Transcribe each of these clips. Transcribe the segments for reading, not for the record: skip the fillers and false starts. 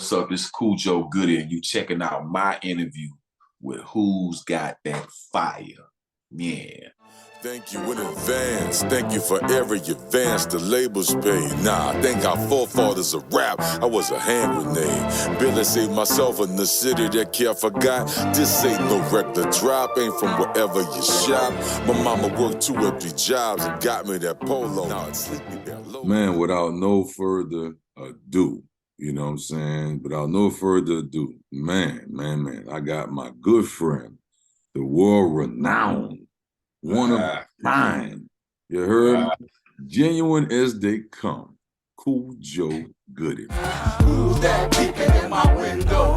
What's up? It's Khujo Goodie, and you checking out my interview with Who's Got That Fire. Yeah. Thank you in advance. Thank you for every advance the labels pay. Nah, I thank our forefathers of rap. I was a hand grenade. Barely saved myself in the city that care forgot. This ain't no regular drop. Ain't from wherever you shop. My mama worked 2 or 3 jobs and got me that polo. Now it's sleepy there. Man, without no further ado, you know what I'm saying? Without no further ado, man, I got my good friend, the world-renowned, one of a kind. You heard me? Genuine as they come. Khujo Goodie. Who's that peeking in my window?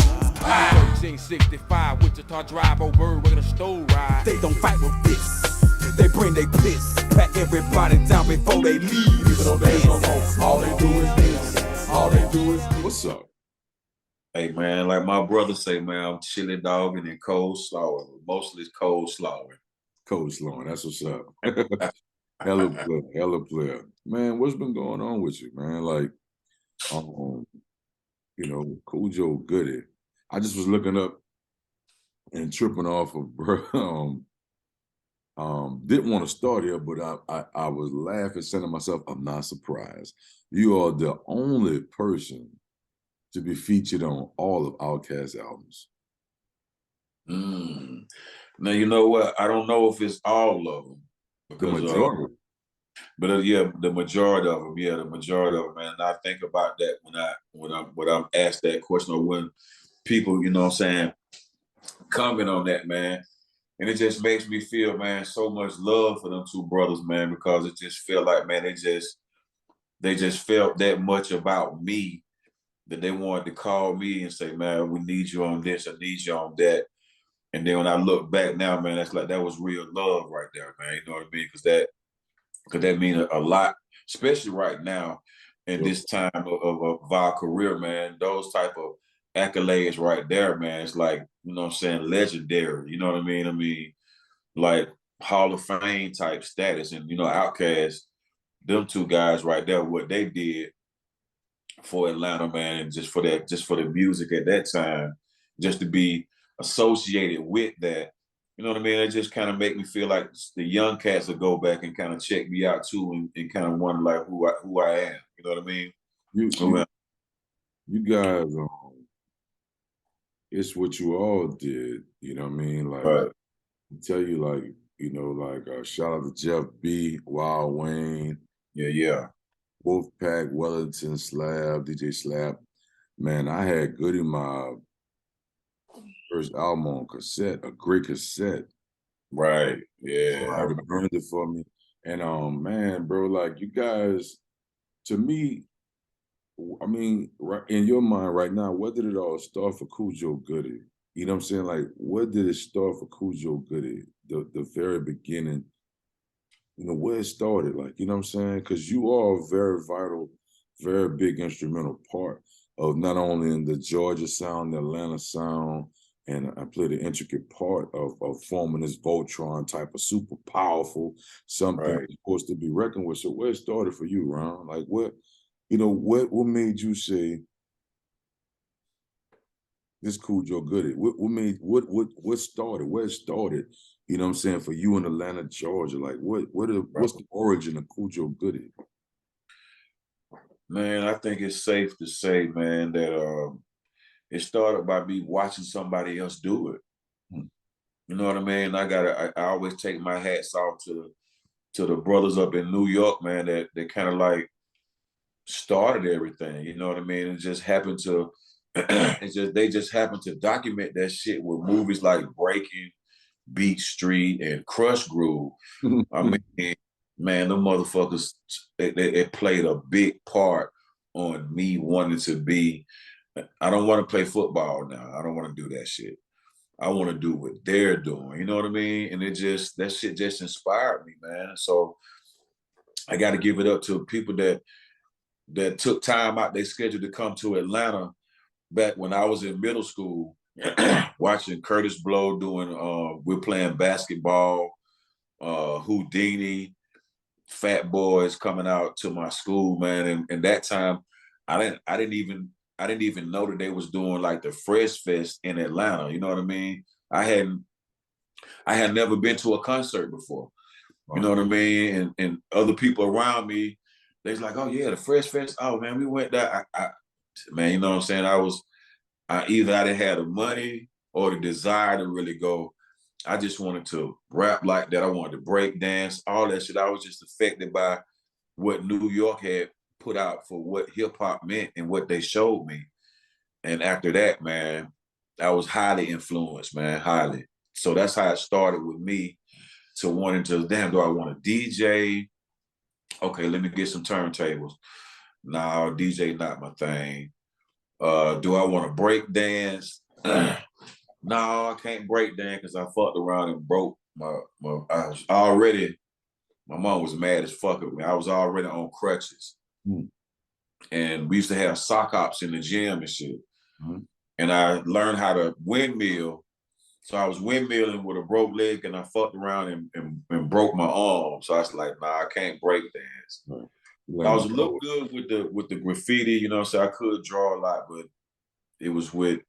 1365 Wichita Drive, old bird with a stove ride. They don't fight with fists, they bring they piss. Pat everybody down before they leave. Even though there's no more, all they do is this. All they do is this. What's up? Hey, man, like my brother say, man, I'm chili dogging and cold slawing. Mostly it's cold slawing. Cold slawing, that's what's up. Hella player. Man, what's been going on with you, man? Like, Khujo Goodie. I just was looking up and tripping off of didn't want to start here, but I was laughing, saying to myself, I'm not surprised. You are the only person to be featured on all of Outkast's albums. Now, you know what? I don't know if it's all of them. Because, the majority. The majority of them. Yeah, the majority of them, man. And I think about that when I'm asked that question, or when people, you know what I'm saying, comment on that, man. And it just makes me feel, man, so much love for them 2 brothers, man, because it just felt like, man, they just felt that much about me that they wanted to call me and say, man, we need you on this, I need you on that. And then when I look back now, man, that's like, that was real love right there, man. You know what I mean? Because that means a lot, especially right now in this time of our career, man. Those type of accolades right there, man, it's like, you know what I'm saying, legendary. You know what I mean? I mean, like Hall of Fame type status. And, you know, Outkast, them 2 guys right there, what they did for Atlanta, man, and just for the music at that time, just to be associated with that, you know what I mean? It just kind of make me feel like the young cats will go back and kind of check me out too, and kind of wonder like who I am. You know what I mean? You guys, it's what you all did. You know what I mean? Like, I tell you, like, you know, like shout out to Jeff B, Wild Wayne, yeah, Wolfpack, Wellington, Slab, DJ Slab. Man, I had Goodie Mob first album on cassette, a great cassette. Right. Yeah. So I burned it for me. And man, bro, like you guys, to me, I mean, right in your mind right now, where did it all start for Khujo Goodie? You know what I'm saying? Like, where did it start for Khujo Goodie? The very beginning, you know, where it started, like, you know what I'm saying? Because you are a very vital, very big instrumental part of not only in the Georgia sound, the Atlanta sound, and I played an intricate part of forming this Voltron type of super powerful something supposed to be reckoned with. So where it started for you, Ron? Like what, you know, what made you say this Khujo Goodie? What started? Where it started? You know what I'm saying, for you in Atlanta, Georgia? Like what's the origin of Khujo Goodie? Man, I think it's safe to say, man, that it started by me watching somebody else do it. You know what I mean? I always take my hats off to the brothers up in New York, man, that kind of like started everything. You know what I mean? It just happened to they just happened to document that shit with movies like Breaking, Beat Street, and Crush Groove. I mean, man, them motherfuckers, it played a big part on me wanting to be. I don't want to play football now. I don't want to do that shit. I want to do what they're doing. You know what I mean? And that shit just inspired me, man. So I got to give it up to people that took time out their schedule to come to Atlanta back when I was in middle school, watching Curtis Blow doing, we're playing basketball, Houdini, Fat Boys coming out to my school, man. And that time, I didn't even I didn't even know that they was doing like the Fresh Fest in Atlanta. You know what I mean? I had never been to a concert before. You know what I mean? And other people around me, they's like, oh yeah, the Fresh Fest. Oh man, we went there. Man, you know what I'm saying? Either I didn't have the money or the desire to really go. I just wanted to rap like that. I wanted to break dance, all that shit. I was just affected by what New York had put out for what hip hop meant and what they showed me. And after that, man, I was highly influenced, man, highly. So that's how it started with me to wanting to, damn, do I want to DJ? Okay, let me get some turntables. No, DJ not my thing. Do I want to break dance? No, I can't break dance because I fucked around and broke I was already, my mom was mad as fuck at me. I was already on crutches. And we used to have sock ops in the gym and shit. And I learned how to windmill. So I was windmilling with a broke leg and I fucked around and broke my arm. So I was like, nah, I can't break dance. I was a little good with the graffiti, you know, so I could draw a lot, but it was with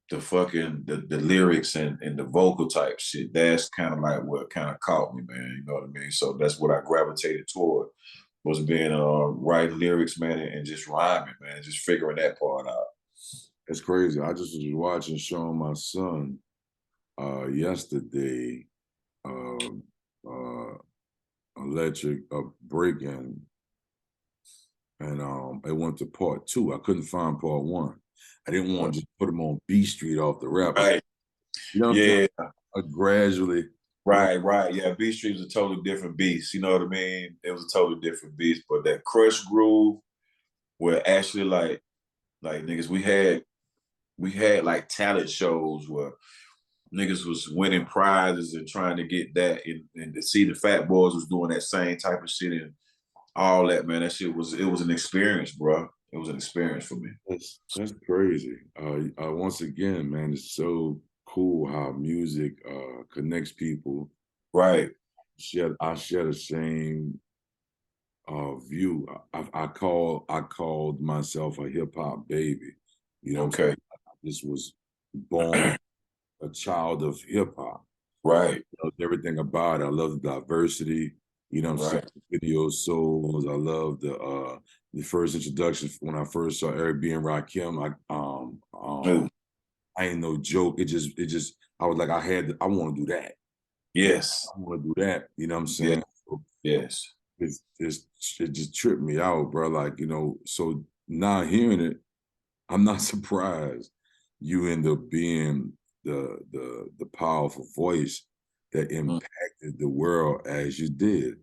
the fucking the lyrics and the vocal type shit. That's kind of like what kind of caught me, man. You know what I mean? So that's what I gravitated toward, was being writing lyrics, man, and just rhyming, man, just figuring that part out. It's crazy. I just was watching, showing my son yesterday, electric break-in, and it went to part 2. I couldn't find part 1. I didn't want to just put him on B Street off the rap. Right. You know what I'm saying? I gradually. Right. Yeah, B Street was a totally different beast. You know what I mean? It was a totally different beast. But that Crush Groove, where actually like niggas, we had like talent shows where niggas was winning prizes and trying to get that, and to see the Fat Boys was doing that same type of shit and all that, man. That shit was an experience, bro. It was an experience for me. That's crazy. Once again, man, it's so cool how music connects people. Right. I share the same view. I called myself a hip hop baby. You know, okay. I just was born a child of hip hop. Right. I loved everything about it. I love the diversity. You know what I'm saying? Video souls. I love the first introduction when I first saw Eric B and Rakim. I ain't no joke. It just I was like, I want to do that. Yes. I want to do that. You know what I'm saying? Yes. It just tripped me out, bro. Like, you know, so now hearing it, I'm not surprised you end up being the powerful voice that impacted the world as you did.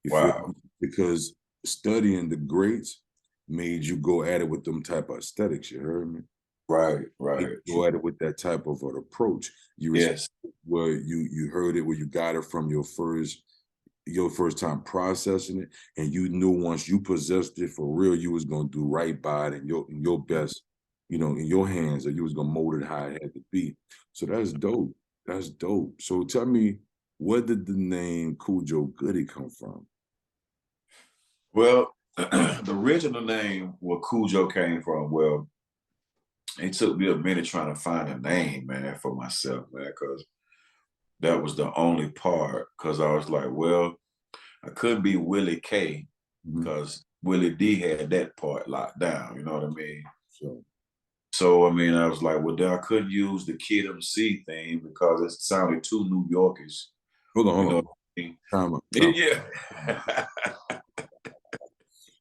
You feel me? Because studying the greats made you go at it with them type of aesthetics, you heard me? Right. Go at it with that type of an approach. Where you heard it, where you got it from your first time processing it, and you knew once you possessed it for real, you was gonna do right by it in your best, you know, in your hands, or you was gonna mold it how it had to be. So that's dope. That's dope. So tell me, where did the name Khujo Goodie come from? Well, the original name where Khujo came from, well, it took me a minute trying to find a name, man, for myself, man, because that was the only part. Because I was like, well, I couldn't be Willie K, because Willie D had that part locked down. You know what I mean? So I mean, I was like, well, then I couldn't use the Kid MC thing because it sounded too New Yorkish. Hold on. Time out. Yeah.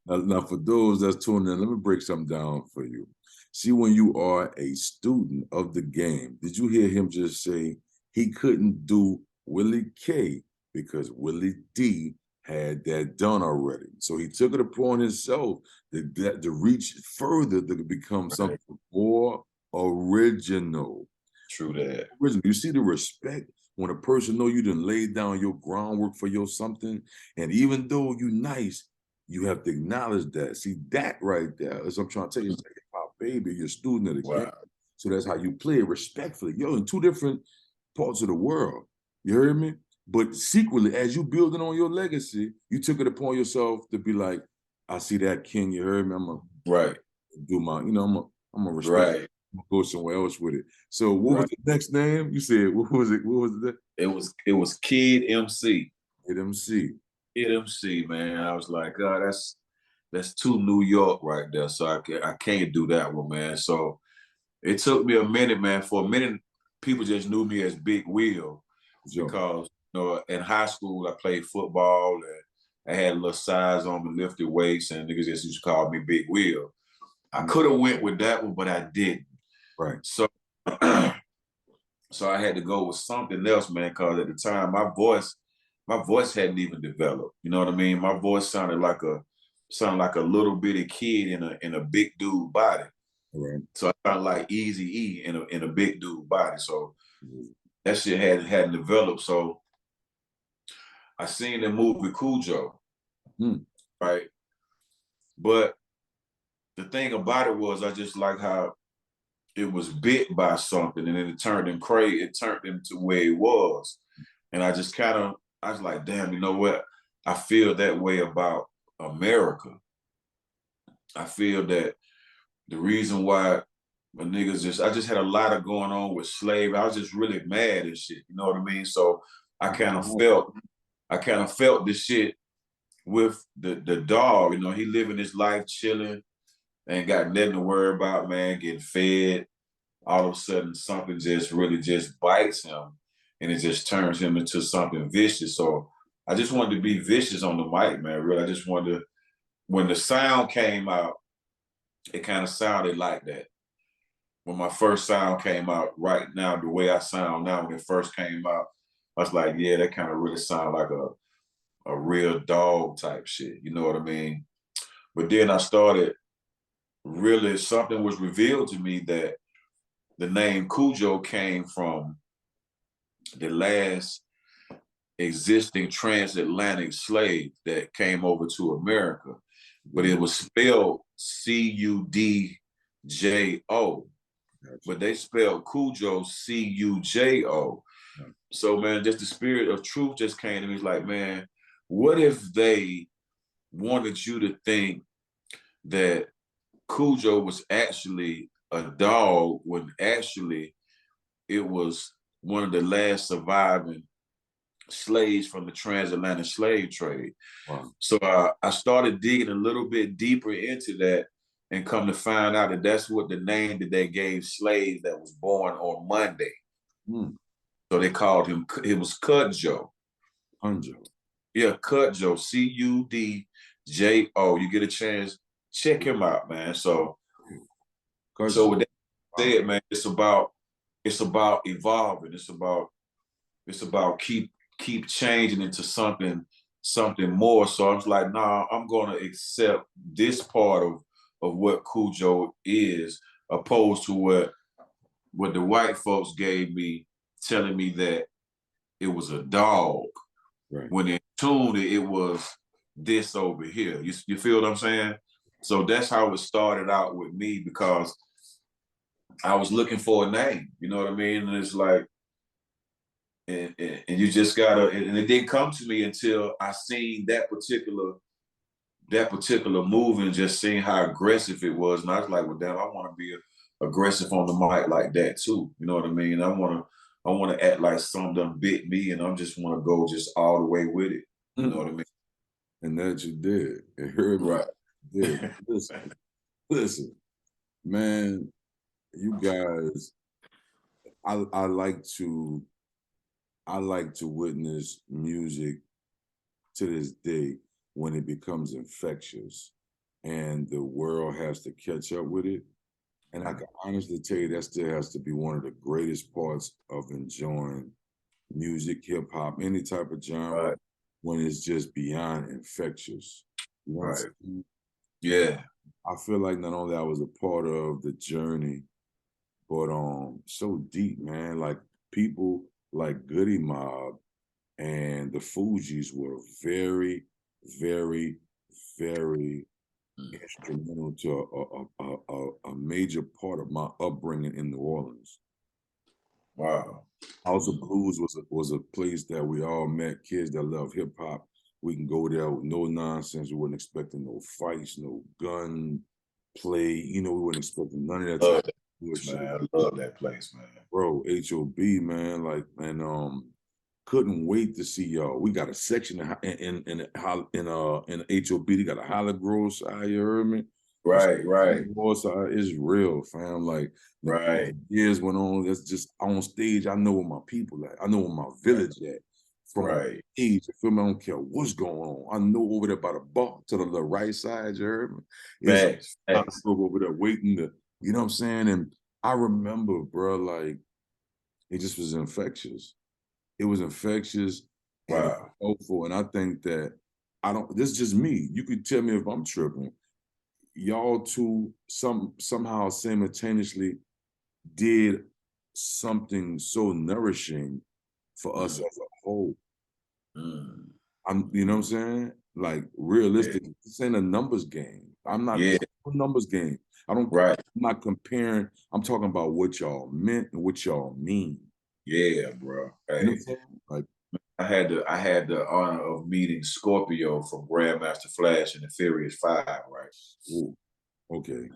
Now, for those that's tuning in, let me break something down for you. See, when you are a student of the game, did you hear him just say he couldn't do Willie K because Willie D had that done already? So he took it upon himself to reach further to become something more original. True that. Original. You see the respect when a person know you done laid down your groundwork for your something, and even though you nice, you have to acknowledge that. See, that right there is what I'm trying to tell you. It's like, wow, baby, you're a student of the game. So that's how you play it respectfully. You're in two different parts of the world. You heard me? But secretly, as you building on your legacy, you took it upon yourself to be like, I see that king, you heard me? do my, you know, I'm a respect. Right. I'm gonna go somewhere else with it. So what was Right. the next name? You said what was it? What was it? It was Kid MC. MC. Kid MC, man. I was like, God, that's too New York right there. So I can't do that one, man. So it took me a minute, man. For a minute, people just knew me as Big Will Sure. because you know in high school I played football and I had a little size on me, lifted weights, and niggas just used to call me Big Will. I could have went with that one, but I didn't. Right. So so I had to go with something else, man, because at the time my voice hadn't even developed. You know what I mean? My voice sounded like a little bitty kid in a big dude body. Right. So I sounded like Easy E in a big dude body. So that shit hadn't developed. So I seen the movie Khujo, right? But the thing about it was I just like how it was bit by something and then it turned him crazy. It turned him to where it was. And I was like, damn, you know what? I feel that way about America. I feel that the reason why my niggas I just had a lot of going on with slavery. I was just really mad and shit. You know what I mean? So I kind of felt this shit with the dog. You know, he living his life chilling, ain't got nothing to worry about, man, getting fed. All of a sudden something just really just bites him and it just turns him into something vicious. So I just wanted to be vicious on the mic, man. Really, I just wanted to, when the sound came out, it kind of sounded like that. When my first sound came out, right now, the way I sound now, when it first came out, I was like, yeah, that kind of really sound like a real dog type shit. You know what I mean? But then I started really, something was revealed to me that the name Khujo came from the last existing transatlantic slave that came over to America, but it was spelled Cudjo, but they spelled Khujo Cujo. So man, just the spirit of truth just came to me. It's like, man, what if they wanted you to think that Khujo was actually a dog when actually it was one of the last surviving slaves from the transatlantic slave trade. Wow. So I started digging a little bit deeper into that and come to find out that that's what the name that they gave slaves that was born on Monday. So they called him, it was Khujo. Yeah, Khujo, Cudjo. You get a chance, check him out, man. So with that said, man, it's about evolving. It's about keep changing into something more. So I was like, nah, I'm gonna accept this part of what Khujo is, opposed to what the white folks gave me, telling me that it was a dog. Right. When in tune it was this over here. You feel what I'm saying? So that's how it started out with me, because I was looking for a name, you know what I mean? And it's like, and you just gotta, and it didn't come to me until I seen that particular move and just seeing how aggressive it was. And I was like, well, damn, I want to be aggressive on the mic like that too. You know what I mean? I want to act like something done bit me, and I just want to go just all the way with it. You know what I mean? And that you did. It heard me. Right. Did. Listen, man, you guys, I like to witness music to this day when it becomes infectious and the world has to catch up with it. And I can honestly tell you that still has to be one of the greatest parts of enjoying music, hip hop, any type of genre, when it's just beyond infectious. You know what I'm saying? Yeah. I feel like not only I was a part of the journey, but so deep, man. Like people like Goodie Mob and the Fugees were very, very, very instrumental to a major part of my upbringing in New Orleans. Wow. House of Blues was a place that we all met, kids that love hip hop. We can go there with no nonsense. We wasn't expecting no fights, no gun played. You know, we weren't expecting none of that Love type that of place, bullshit. man. I love that place, man. Bro, HOB, man, like, and couldn't wait to see y'all. We got a section in HOB. They got a Hollywood Grove side. You heard me? Right, right, Side is real, fam. Like, right. years went on. That's just on stage. I know where my people at. I know where my village at. From Right. age, you feel me? I don't care what's going on. I know over there by the bar to the right side. You heard me? It's Facts. over there waiting to, you know what I'm saying? And I remember, bro, like, it just was infectious. It was infectious and it was Wow. hopeful. And I think that this is just me. You could tell me if I'm tripping. Y'all two somehow simultaneously did something so nourishing for us as a whole. You know what I'm saying? Like, realistic. This ain't a numbers game. I'm not a numbers game. I'm not comparing. I'm talking about what y'all meant and what y'all mean. Yeah, bro. Hey, you know what I'm saying? Like, I had the honor of meeting Scorpio from Grandmaster Flash and the Furious 5, right? Ooh, okay.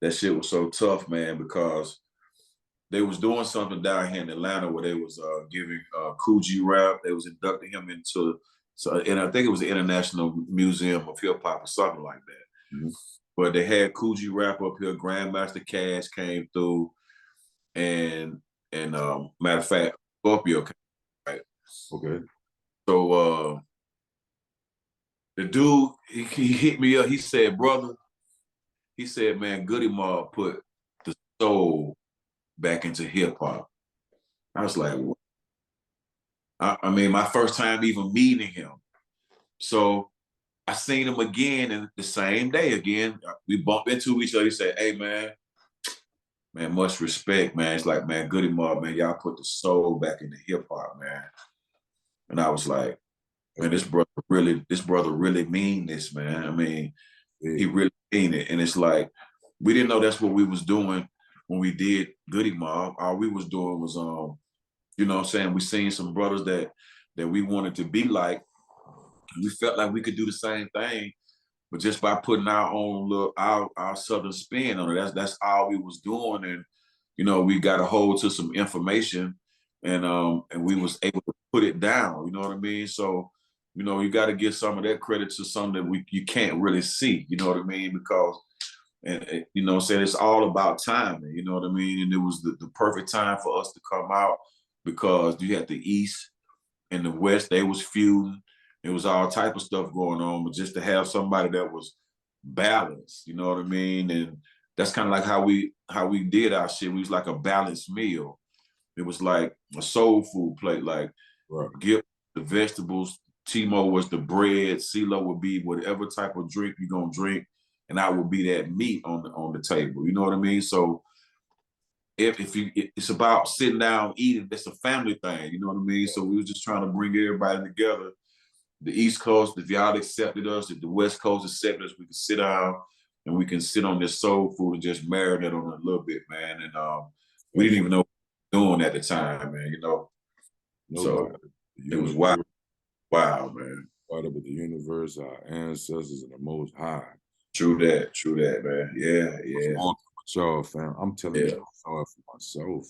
That shit was so tough, man, because they was doing something down here in Atlanta where they was giving Khujo rap. They was inducting him into, and I think it was the International Museum of Hip Hop or something like that. Mm-hmm. But they had Khujo rap up here. Grandmaster Cash came through, and matter of fact, Scorpio came, right? Okay. So the dude, he hit me up. He said, brother, he said, man, Goodie Mob put the soul back into hip hop. I was like, what? I mean, my first time even meeting him. So I seen him again, and the same day again, we bumped into each other. He said, hey, man, much respect, man. It's like, man, Goodie Mob, man, y'all put the soul back into hip hop, man. And I was like, man, this brother really mean this, man. I mean, he really mean it. And it's like, we didn't know that's what we was doing when we did Goodie Mob. All we was doing was, you know what I'm saying? We seen some brothers that we wanted to be like. We felt like we could do the same thing, but just by putting our own little our southern spin on it. That's all we was doing. And you know, we got a hold to some information, and we was able to put it down. You know what I mean? So, you know, you got to give some of that credit to something that you can't really see. You know what I mean? Because you know what I'm saying, it's all about timing. You know what I mean? And it was the perfect time for us to come out because you had the East and the West. They was feuding. It was all type of stuff going on, but just to have somebody that was balanced, you know what I mean? And that's kind of like how we did our shit. We was like a balanced meal. It was like a soul food plate, like Gip the vegetables, Timo was the bread, CeeLo would be whatever type of drink you're gonna drink, and I would be that meat on the table. You know what I mean? So it's about sitting down eating. It's a family thing. You know what I mean? So we were just trying to bring everybody together. The East Coast, if y'all accepted us, if the West Coast accepted us, we can sit down and we can sit on this soul food and just marinate on it a little bit, man. And we didn't even know what we were doing at the time, man, you know. So it was wild, man. Part of the universe, our ancestors, and the Most High. True that, man. Yeah. Y'all, fam, I'm telling you, I saw it for myself.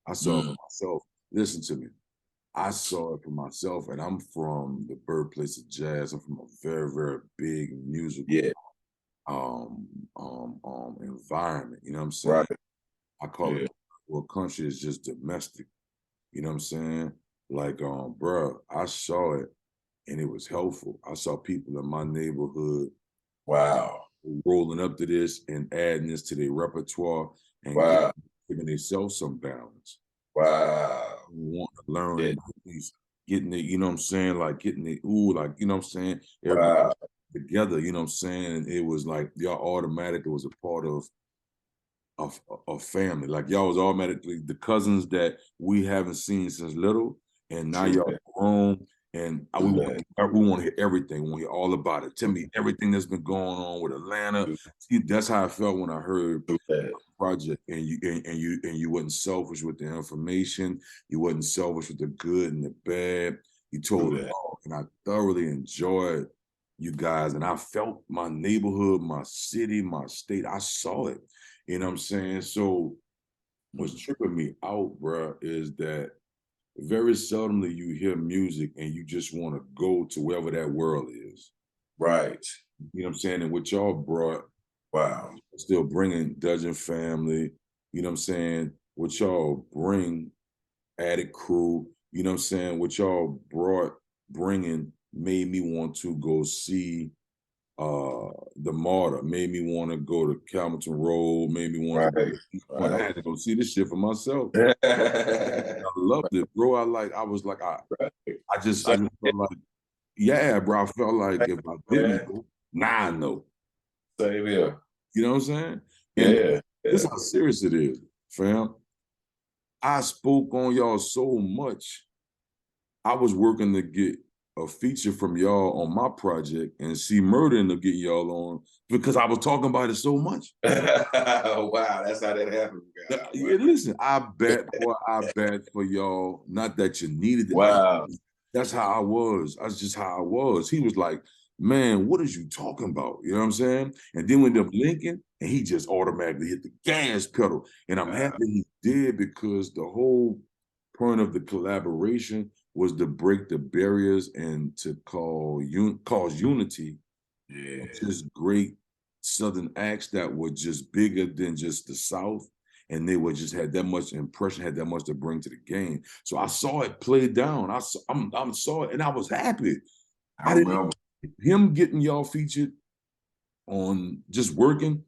I saw it for myself. Listen to me. I saw it for myself, and I'm from the birthplace of jazz. I'm from a very, very big musical environment. You know what I'm saying? Right. I call it, well, country is just domestic. You know what I'm saying? Like, bro, I saw it, and it was helpful. I saw people in my neighborhood, rolling up to this and adding this to their repertoire and giving themselves some balance. Want to learn, getting it, you know what I'm saying? Like getting it, like, you know what I'm saying? Everybody together, you know what I'm saying? And it was like y'all automatically was a part of family. Like y'all was automatically the cousins that we haven't seen since little, and now y'all grown. And we want to hear everything. We want to hear all about it. Tell me everything that's been going on with Atlanta. See, that's how I felt when I heard the project. And you wasn't selfish with the information. You wasn't selfish with the good and the bad. You told it all, and I thoroughly enjoyed you guys, and I felt my neighborhood, my city, my state. I saw it. You know what I'm saying? So what's tripping me out, bro, is that very seldomly you hear music and you just want to go to wherever that world is. Right. You know what I'm saying? And what y'all brought, Wow. still bringing Dudgeon Family, you know what I'm saying? What y'all bring, Attic Crew, you know what I'm saying? What y'all bringing made me want to go see the Martyr, made me want to go to Calverton Road, made me want to go. I had to go see this shit for myself. I loved it, bro. I just felt like, yeah, bro. I felt like if I didn't know, now I know. Same here. You know what I'm saying? And Yeah. this is how serious it is, fam. I spoke on y'all so much. I was working to get a feature from y'all on my project and see Murder ended up getting y'all on because I was talking about it so much. Wow, that's how that happened. Yeah, listen, I bet for y'all, not that you needed it. Wow. That's how I was. That's just how I was. He was like, man, what is you talking about? You know what I'm saying? And then we ended up linking, and he just automatically hit the gas pedal. And I'm happy he did because the whole point of the collaboration was to break the barriers and to cause unity. Yeah. Just great Southern acts that were just bigger than just the South. And they would just had that much impression, had that much to bring to the game. So I saw it play down. I saw it, and I was happy. I remember Him getting y'all featured on just working.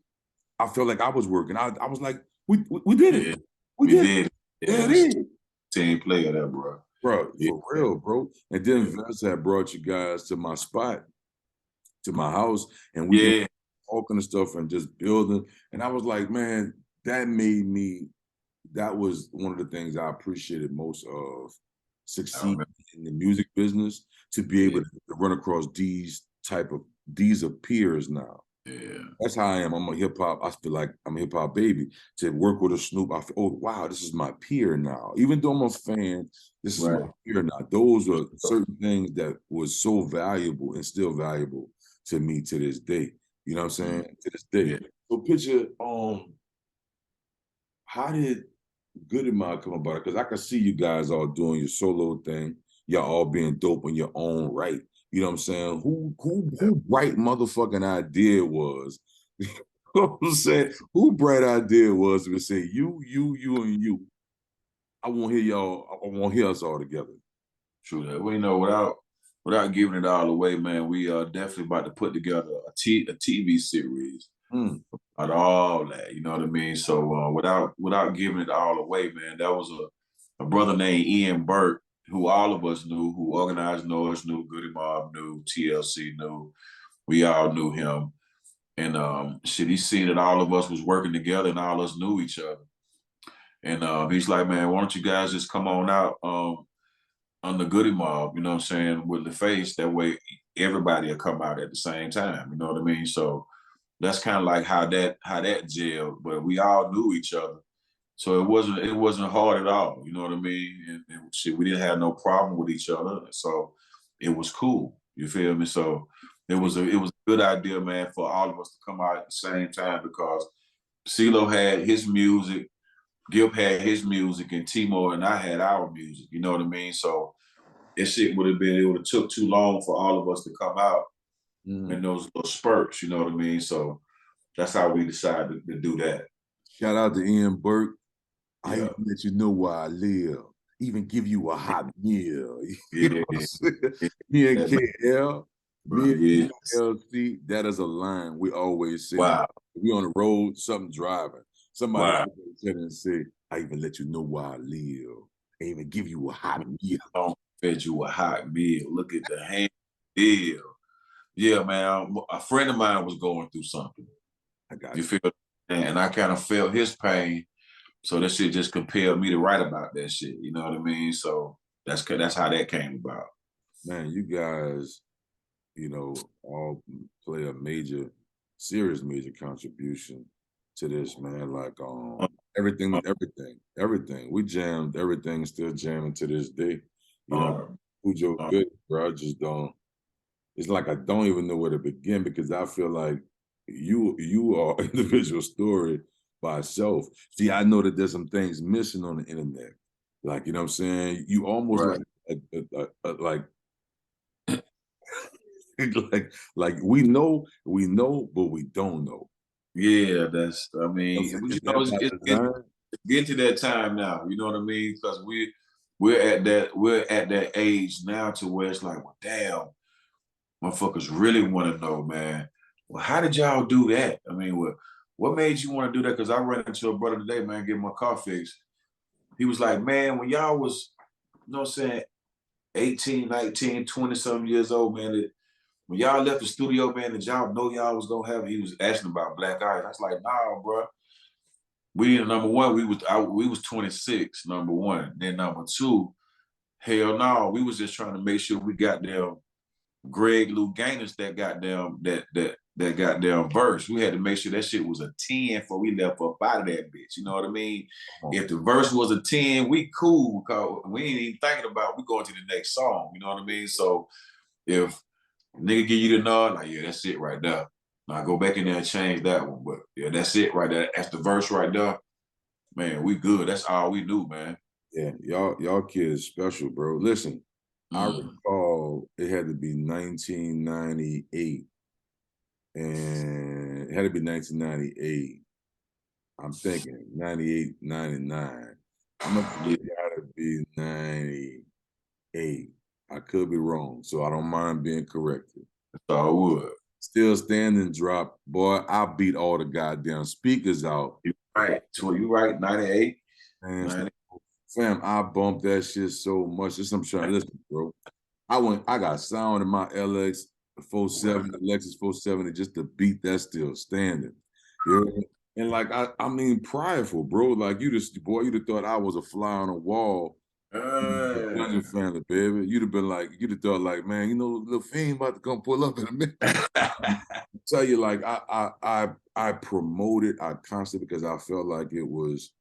I felt like I was working. I was like, we did it. We did it. Yeah, it is. Team player there, bro. Bro, for real, bro. And then Vess had brought you guys to my spot, to my house, and we talking and stuff and just building. And I was like, man, that was one of the things I appreciated most of succeeding in the music business, to be able to run across these peers now. Yeah. That's how I am. I'm a hip hop. I feel like I'm a hip hop baby. To work with a Snoop, I feel, oh wow, this is my peer now. Even though I'm a fan, this is my peer now. Those are certain things that was so valuable and still valuable to me to this day. You know what I'm saying? To this day. Yeah. So picture, how did Goodie Mob come about? Because I can see you guys all doing your solo thing. Y'all all being dope in your own right. You know what I'm saying? Who bright motherfucking idea was? You know what I'm saying? Who bright idea was to say you, and you? I won't hear y'all. I won't hear us all together. True that. Well, you know, without giving it all away, man, we are definitely about to put together a TV series about all that. You know what I mean? So without giving it all away, man, that was a brother named Ian Burke, who all of us knew, who Organized Noise knew, Goodie Mob knew, TLC knew. We all knew him. And he seen that all of us was working together and all of us knew each other. And he's like, man, why don't you guys just come on out on the Goodie Mob, you know what I'm saying, with the face. That way everybody will come out at the same time, you know what I mean? So that's kind of like how that gelled, but we all knew each other. So it wasn't hard at all, you know what I mean? And shit, we didn't have no problem with each other. So it was cool. You feel me? So it was a good idea, man, for all of us to come out at the same time, because CeeLo had his music, Gip had his music, and Timo and I had our music, you know what I mean? So it would have took too long for all of us to come out in those little spurts, you know what I mean? So that's how we decided to do that. Shout out to Ian Burke. I even let you know where I live. Even give you a hot meal. You know what I'm saying? Me and KL, me and LC, that is a line we always say. Wow. We on the road, something driving. Somebody said and say, I even let you know where I live. I even give you a hot meal. I fed you a hot meal. Look at the hand deal. Yeah, man. A friend of mine was going through something. I got you. Feel? And I kind of felt his pain. So that shit just compelled me to write about that shit. You know what I mean? So that's how that came about. Man, you guys, you know, all play a serious major contribution to this, man. Like everything. We jammed everything, still jamming to this day. You know, Khujo Goodie, bro. I just don't. it's like I don't even know where to begin because I feel like you are an individual story by itself. See, I know that there's some things missing on the internet. Like, you know what I'm saying? You almost Right. like like we know, but we don't know. Yeah, that's. I You know what I'm mean, saying? but, Is you know, that by design? it's getting to that time now. You know what I mean? Because we're at that age now to where it's like, well, damn, motherfuckers really want to know, man. Well, how did y'all do that? I mean, what made you want to do that? Because I ran into a brother today, man, getting my car fixed. He was like, man, when y'all was, you know what I'm saying, 18, 19, 20 some years old, man, when y'all left the studio, man, did y'all know y'all was gonna have it? He was asking about Black Eyes. I was like, nah, bro. Number one, we was 26, number one. Then number two, hell no, we was just trying to make sure we got them Greg Lou Gaines that goddamn that goddamn verse. We had to make sure that shit was a 10 before we left up out of that bitch. You know what I mean? If the verse was a 10, we cool because we ain't even thinking about we going to the next song. You know what I mean? So if nigga give you the nod, like, yeah, that's it right there. Now go back in there and change that one. But yeah, that's it right there. That's the verse right there. Man, we good. That's all we do, man. Yeah, y'all kids special, bro. Listen, I recall it had to be 1998, and it had to be 1998. I'm thinking 98, 99. I'm gonna say it gotta be 98. I could be wrong, so I don't mind being corrected. That's all would. Still standing drop. Boy, I beat all the goddamn speakers out. You right. So you right, 98. Man, fam, I bumped that shit so much. Just I'm trying to listen, bro. I got sound in my LX 470, Lexus 470, just the beat that's still standing. You know what I mean? And like I mean prideful, bro. Like you'd have thought I was a fly on a wall. Dungeon family, baby. You'd have thought like, man, you know, little Fiend about to come pull up in a minute. I tell you, like I promoted, I constantly because I felt like it was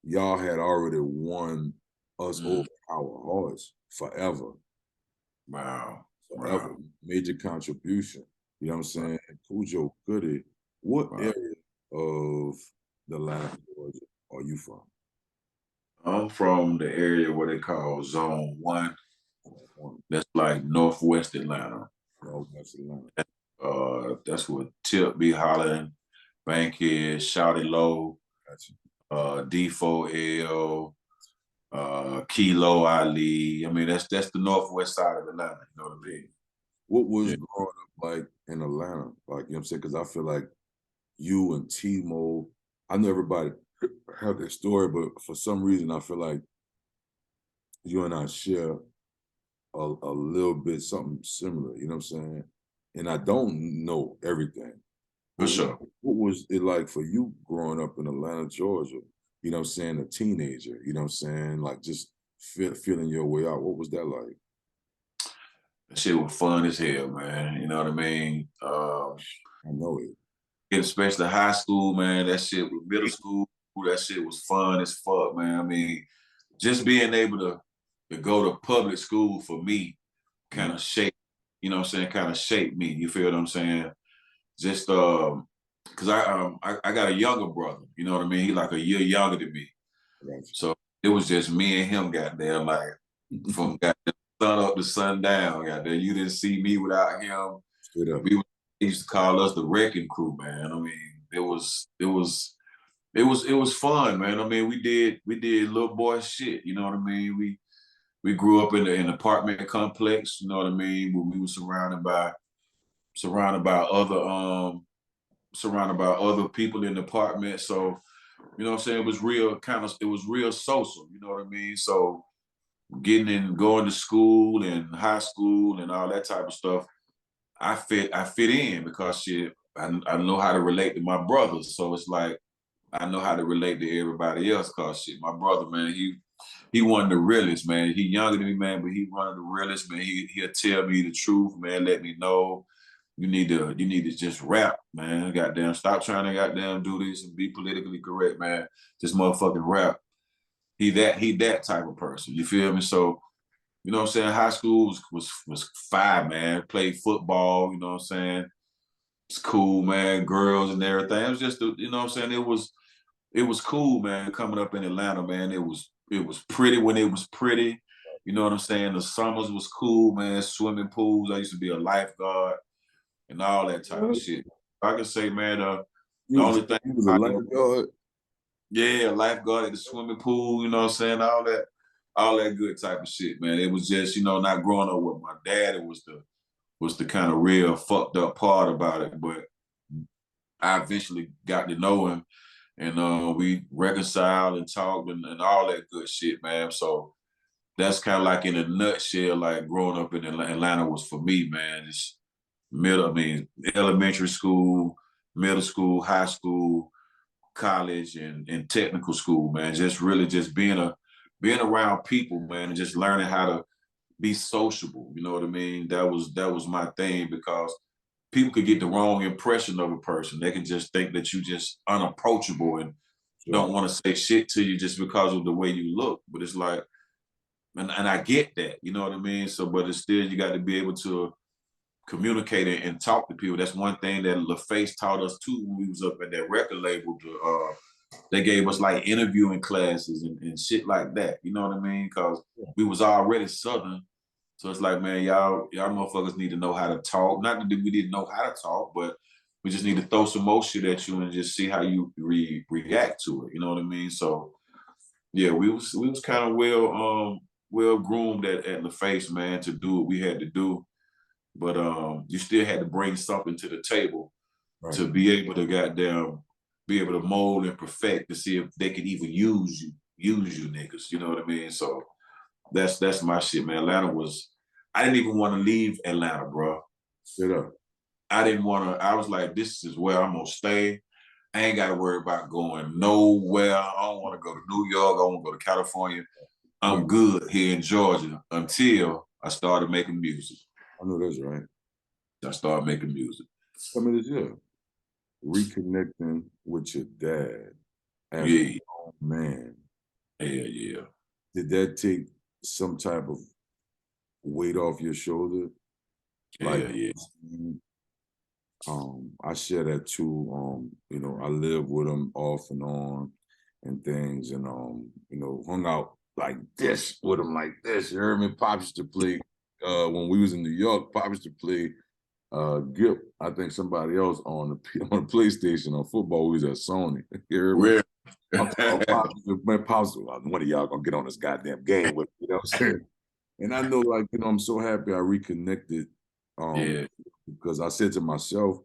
y'all had already won us over our hearts forever. Wow. Forever. Wow. Major contribution. You know what I'm saying? Khujo Goodie, what area of the Atlanta, Georgia are you from? I'm from the area where they call Zone 1. That's like Northwest Atlanta. Northwest Atlanta. That's where Tip be hollering, Bankhead, Shouty Low, D4L, Kilo Ali. I mean, that's the northwest side of Atlanta. You know what I mean? What was growing up like in Atlanta? Like, you know what I'm saying? Because I feel like you and T-Mo, I know everybody have their story, but for some reason I feel like you and I share a little bit something similar, you know what I'm saying? And I don't know everything. For sure. What was it like for you growing up in Atlanta, Georgia? You know what I'm saying? A teenager, you know what I'm saying? Like just feeling your way out. What was that like? That shit was fun as hell, man. You know what I mean? I know it. Especially high school, man. That shit was middle school. That shit was fun as fuck, man. I mean, just being able to go to public school for me kind of shaped, you know what I'm saying, kind of shaped me. You feel what I'm saying? Just because I got a younger brother, you know what I mean? He like a year younger than me. Right. So it was just me and him, goddamn, like from goddamn sun up to sundown, goddamn. You didn't see me without him. He used to call us the wrecking crew, man. I mean, it was fun, man. I mean, we did little boy shit, you know what I mean? We grew up in an apartment complex, you know what I mean? Where we were surrounded by other people in the apartment. So, you know what I'm saying? It was real social, you know what I mean? So going to school and high school and all that type of stuff, I fit in because shit, I know how to relate to my brothers. So it's like I know how to relate to everybody else because shit, my brother, man, he one of the realest, man. He younger than me, man, but he one of the realest, man. He'll tell me the truth, man, let me know. You need to just rap, man. Goddamn, stop trying to goddamn do this and be politically correct, man. Just motherfucking rap. He that type of person. You feel me? So You know what I'm saying? High school was fire, man. Played football, you know what I'm saying? It's cool, man. Girls and everything. It was just, you know what I'm saying? It was cool, man. Coming up in Atlanta, man. It was pretty when it was pretty. You know what I'm saying? The summers was cool, man. Swimming pools. I used to be a lifeguard and all that type of shit. I can say, man, the only thing he was a lifeguard. yeah, lifeguard at the swimming pool, you know what I'm saying? All that good type of shit, man. It was just, you know, not growing up with my dad, it was the kind of real fucked up part about it. But I eventually got to know him and we reconciled and talked and all that good shit, man. So that's kind of like in a nutshell, like growing up in Atlanta was for me, man. It's elementary school, middle school, high school, college and technical school, man. Just really just being around people, man, and just learning how to be sociable. You know what I mean? That was my thing because people could get the wrong impression of a person. They can just think that you just unapproachable and don't want to say shit to you just because of the way you look. But it's like, and I get that, you know what I mean? So, but it's still, you got to be able to communicate and talk to people. That's one thing that LaFace taught us too when we was up at that record label. They gave us like interviewing classes and shit like that. You know what I mean? Because we was already Southern. So it's like, man, y'all motherfuckers need to know how to talk. Not that we didn't know how to talk, but we just need to throw some more shit at you and just see how you react to it. You know what I mean? So yeah, we was kind of well groomed at LaFace, man, to do what we had to do. But you still had to bring something to the table to be able to be able to mold and perfect to see if they could even use you niggas. You know what I mean? So that's my shit, man. I didn't even want to leave Atlanta, bro. Straight up. I didn't want to. I was like, this is where I'm gonna stay. I ain't got to worry about going nowhere. I don't want to go to New York. I want to go to California. I'm good here in Georgia until I started making music. I know that's right. I started making music. I mean, it's reconnecting with your dad as a grown man. Yeah. Did that take some type of weight off your shoulder? Yeah. I share that too. You know, I lived with him off and on and things, and you know, hung out like this with him like this. You heard me? Pop used to play when we was in New York. Pop used to play Gip. I think somebody else on the PlayStation on football. We was at Sony. You heard me? Really? Man, Pop's one of y'all gonna get on this goddamn game with, you know what I'm saying? And I know, like, you know, I'm so happy I reconnected. Because I said to myself,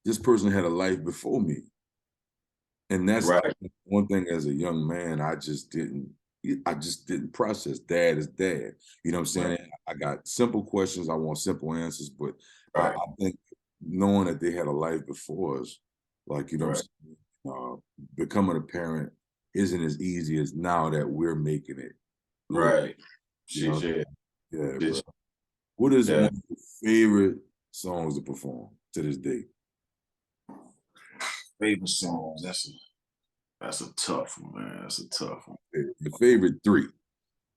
this person had a life before me. And that's right. One thing as a young man, I just didn't process. Dad is dad. You know what I'm saying? Right. I got simple questions. I want simple answers. But I think knowing that they had a life before us, like, you know what I'm saying? Becoming a parent isn't as easy as now that we're making it. Right. You know? Yeah. What is one of your favorite songs to perform to this day? Favorite songs? That's a tough one, man. That's a tough one. Your favorite three?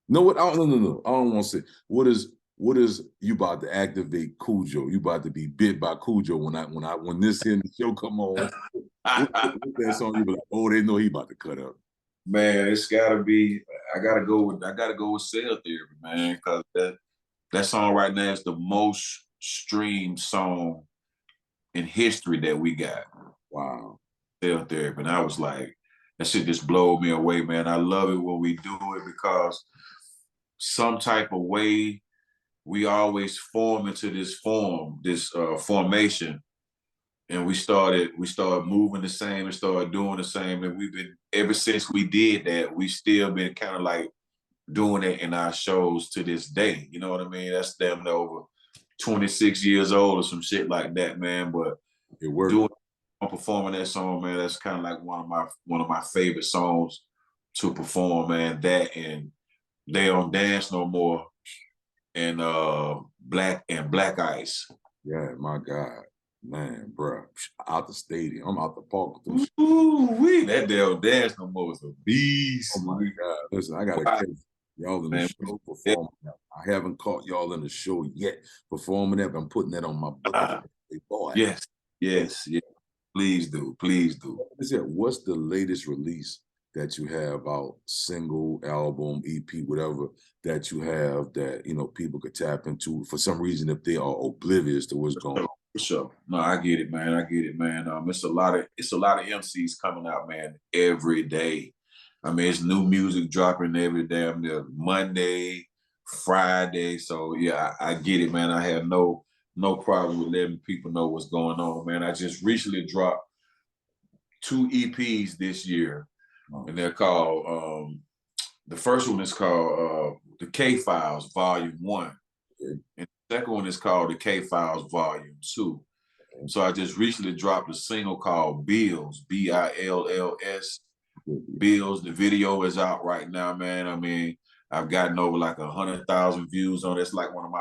No, what? No. I don't want to say. What is you about to activate Khujo? You about to be bit by Khujo when this here in the show come on? what that song you be like? Oh, they know he about to cut up. Man, it's gotta be. I gotta go with Cell Therapy, man, because that song right now is the most streamed song in history that we got. Wow. Cell Therapy. And I was like, that shit just blow me away, man. I love it when we do it because some type of way we always form into this formation. And we started moving the same and started doing the same. And we've been, ever since we did that, we still been kind of like doing it in our shows to this day. You know what I mean? That's damn over 26 years old or some shit like that, man. But it worked. Performing that song, man, that's kind of like one of my favorite songs to perform, man. That and They Don't Dance No More and Black Ice. Yeah, my God. Man, bro, out the stadium. I'm out the park with those. Ooh, that They Don't Dance No More is a beast. Oh my God. Listen, I gotta catch. Y'all in the man. show Yeah. performing that. I haven't caught y'all in the show yet performing that, but I'm putting that on my bucket list. Boy. Yes, yes, yes. Please do, please do. What's the latest release that you have out, single, album, EP, whatever, that you have that, you know, people could tap into for some reason if they are oblivious to what's going on? For sure. No, I get it, man. I get it, man. It's a lot of MCs coming out, man, every day. I mean, it's new music dropping every day. Monday, Friday. So yeah, I get it, man. I have no problem with letting people know what's going on, man. I just recently dropped 2 EPs this year, and they're called the first one is called The K Files Volume 1. And the second one is called The K Files Volume 2. So I just recently dropped a single called Bills, Bills. Bills. The video is out right now, man. I mean, I've gotten over like 100,000 views on it. It's like one of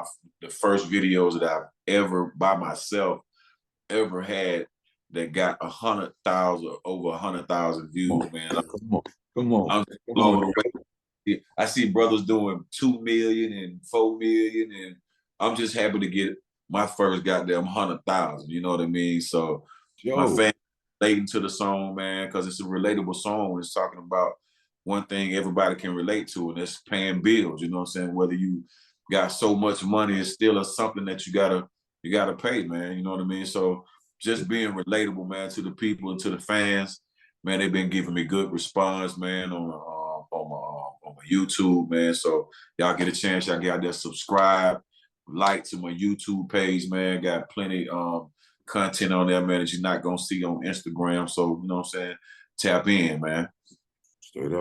the first videos that I've ever, by myself, ever had that got over 100,000 views, man. Come on. I'm blown away. I see brothers doing 2 million and 4 million, and I'm just happy to get my first goddamn 100,000. You know what I mean? So my fans relating to the song, man, because it's a relatable song. It's talking about one thing everybody can relate to, and it's paying bills. You know what I'm saying? Whether you got so much money, it's still something that you gotta pay, man. You know what I mean? So just being relatable, man, to the people and to the fans, man. They've been giving me good response, man, on my YouTube, man. So y'all get a chance, y'all get out there, subscribe, like to my YouTube page, man. Got plenty content on there, man, that you're not gonna see on Instagram. So you know what I'm saying? Tap in, man. Straight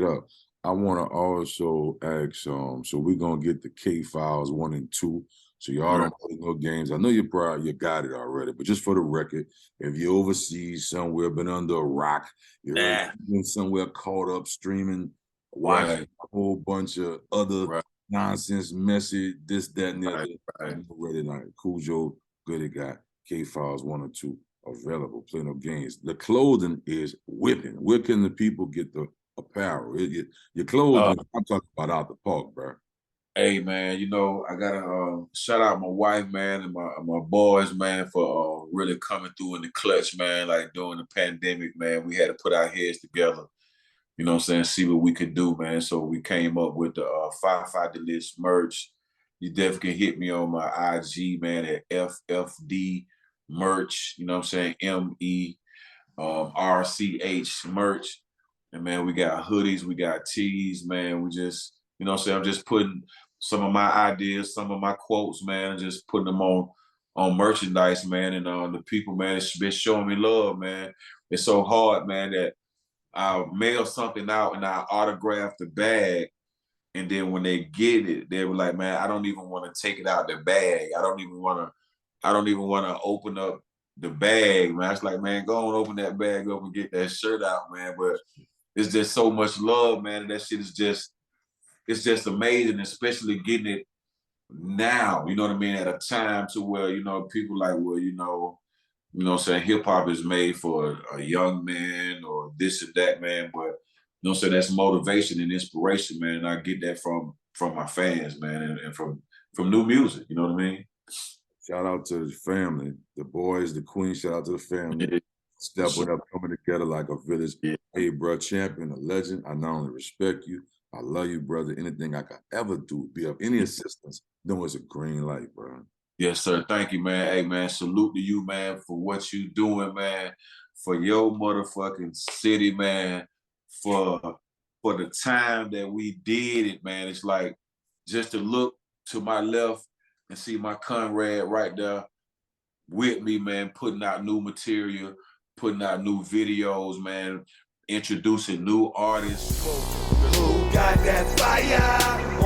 up. I want to also ask, so we're gonna get the K Files 1 and 2. So y'all don't play no games. I know you got it already, but just for the record, if you're overseas somewhere, been under a rock, you're been somewhere caught up streaming, watching a whole bunch of other nonsense, message, this, that, and the other. Ready tonight. Khujo Goodie got K Files 1 and 2 available. Play no games. The clothing is whipping. Where can the people get the apparel? Your clothing, I'm talking about out the park, bro. Hey, man, you know, I gotta shout out my wife, man, and my boys, man, for really coming through in the clutch, man. Like during the pandemic, man, we had to put our heads together, you know what I'm saying, see what we could do, man. So we came up with the Firefighter List merch. You definitely can hit me on my IG, man, at FFD merch, you know what I'm saying, MERCH merch. And man, we got hoodies, we got tees, man. We just, you know what I'm saying, I'm just putting some of my ideas, some of my quotes, man, and just putting them on merchandise, man. And the people, man, it's been showing me love, man. It's so hard, man, that I'll mail something out and I'll autograph the bag. And then when they get it, they were like, man, I don't even want to take it out the bag. I don't even want to open up the bag, man. It's like, man, go on, open that bag up and get that shirt out, man. But it's just so much love, man. And that shit is just, it's just amazing, especially getting it now, you know what I mean, at a time to where, you know, people like, well, you know what I'm saying, hip hop is made for a young man or this or that, man. But, you know what I'm saying, that's motivation and inspiration, man. And I get that from my fans, man, and from new music, you know what I mean? Shout out to the family, the boys, the queen, shout out to the family. Stepping up, coming together like a village. Hey, bro, champion, a legend. I not only respect you, I love you, brother. Anything I could ever do, be of any assistance, then it's a green light, bro. Yes, sir. Thank you, man. Hey, man, salute to you, man, for what you doing, man, for your motherfucking city, man, for the time that we did it, man. It's like just to look to my left and see my Conrad right there with me, man, putting out new material, putting out new videos, man, introducing new artists. Who got that fire?